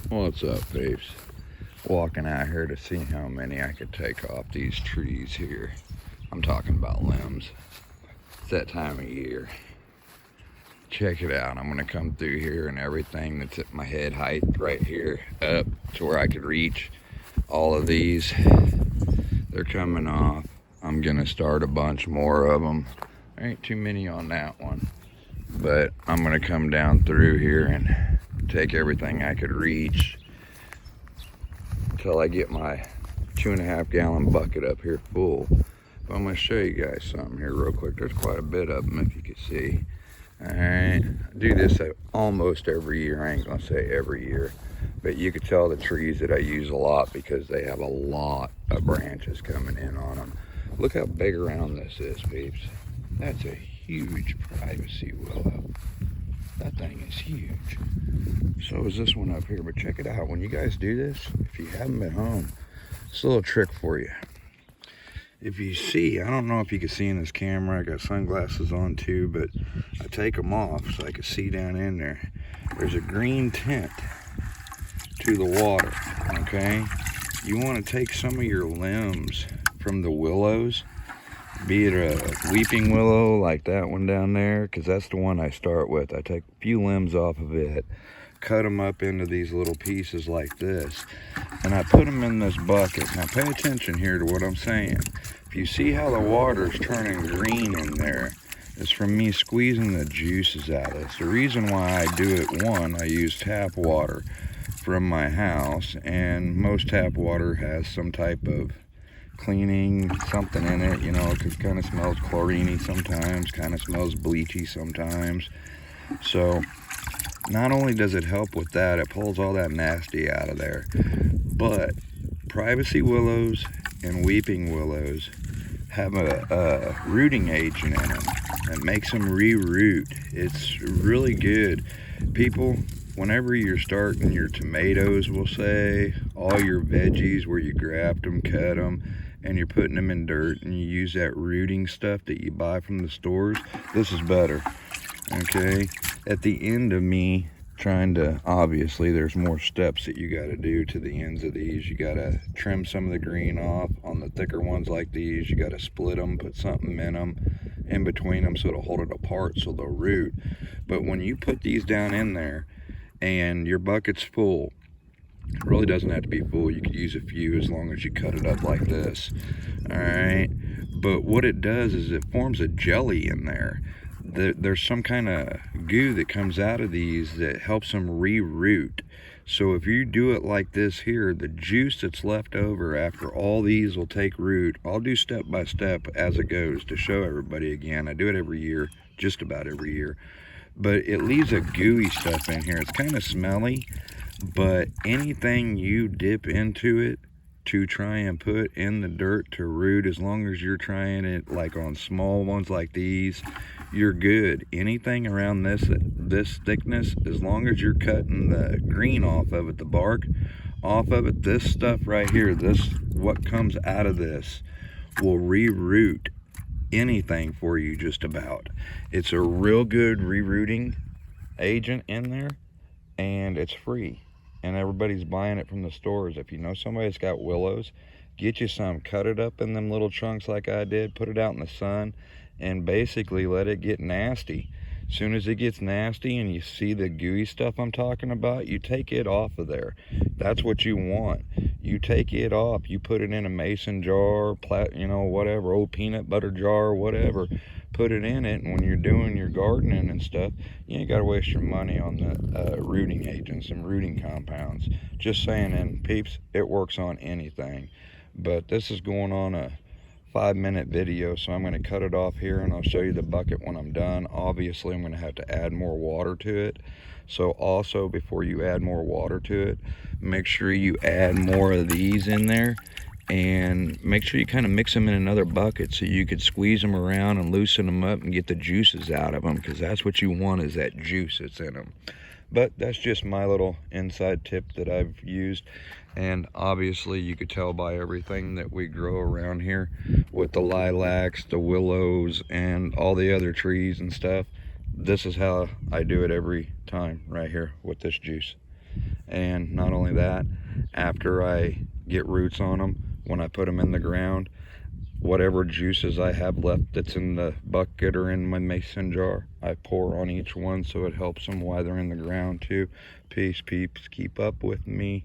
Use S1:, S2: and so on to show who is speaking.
S1: What's up, peeps? Walking out here to see how many I could take off these trees here. I'm talking about limbs. It's that time of year. Check it out. I'm gonna come through here and everything that's at my head height right here up to where I could reach. All of these, they're coming off. I'm gonna start a bunch more of them. There ain't too many on that one, but I'm gonna come down through here and take everything I could reach until I get my 2.5 gallon bucket up here full. But I'm gonna show you guys something here real quick. There's quite a bit of them, if you can see. All right, I do this almost every year. I ain't gonna say every year, but you could tell the trees that I use a lot because they have a lot of branches coming in on them. Look how big around this is, peeps. That's a huge privacy willow. That thing is huge. So is this one up here, but check it out. When you guys do this, if you haven't been home, it's a little trick for you. If you see, I don't know if you can see in this camera, I got sunglasses on too, but I take them off so I can see down in there. There's a green tint to the water, okay? You want to take some of your limbs from the willows, be it a weeping willow like that one down there, because that's the one I start with. I take a few limbs off of it, cut them up into these little pieces like this, and I put them in this bucket. Now pay attention here to what I'm saying. If you see how the water's turning green in there, it's from me squeezing the juices out of this. The reason why I do it, one, I use tap water from my house, and most tap water has some type of cleaning something in it, you know, because it kind of smells chlorine sometimes, kind of smells bleachy sometimes. So not only does it help with that, it pulls all that nasty out of there, but privacy willows and weeping willows have a rooting agent in them that makes them re-root. It's really good. People, whenever you're starting your tomatoes, we'll say, all your veggies where you graft them, cut them, and you're putting them in dirt, and you use that rooting stuff that you buy from the stores, this is better, okay? At the end of me trying to, obviously there's more steps that you got to do to the ends of these. You got to trim some of the green off on the thicker ones like these. You got to split them, put something in them, in between them, so it'll hold it apart so they'll root. But when you put these down in there and your bucket's full, it really doesn't have to be full. You could use a few as long as you cut it up like this. All right, but what it does is it forms a jelly in there. There's some kind of goo that comes out of these that helps them re-root. So if you do it like this here, the juice that's left over after all these will take root. I'll do step by step as it goes to show everybody again. I do it every year, just about every year. But it leaves a gooey stuff in here. It's kind of smelly, but anything you dip into it to try and put in the dirt to root, as long as you're trying it like on small ones like these, you're good. Anything around this thickness, as long as you're cutting the green off of it, the bark off of it, this stuff right here, this, what comes out of this will re-root anything for you just about. It's a real good re-rooting agent in there, and it's free, and everybody's buying it from the stores. If you know somebody that's got willows, get you some, cut it up in them little chunks like I did, put it out in the sun, and basically let it get nasty. As soon as it gets nasty and you see the gooey stuff I'm talking about, you take it off of there. That's what you want. You take it off, you put it in a mason jar, you know, whatever, old peanut butter jar, whatever, put it in it, and when you're doing your gardening and stuff, you ain't got to waste your money on the rooting agents and rooting compounds. Just saying, and peeps, it works on anything. But this is going on a 5-minute video, so I'm going to cut it off here and I'll show you the bucket when I'm done. Obviously I'm going to have to add more water to it, so also before you add more water to it, make sure you add more of these in there, and make sure you kind of mix them in another bucket so you could squeeze them around and loosen them up and get the juices out of them, because that's what you want, is that juice that's in them. But that's just my little inside tip that I've used. And obviously you could tell by everything that we grow around here with the lilacs, the willows, and all the other trees and stuff. This is how I do it every time right here with this juice. And not only that, after I get roots on them, when I put them in the ground, whatever juices I have left that's in the bucket or in my mason jar, I pour on each one so it helps them while they're in the ground too. Peace, peeps. Keep up with me.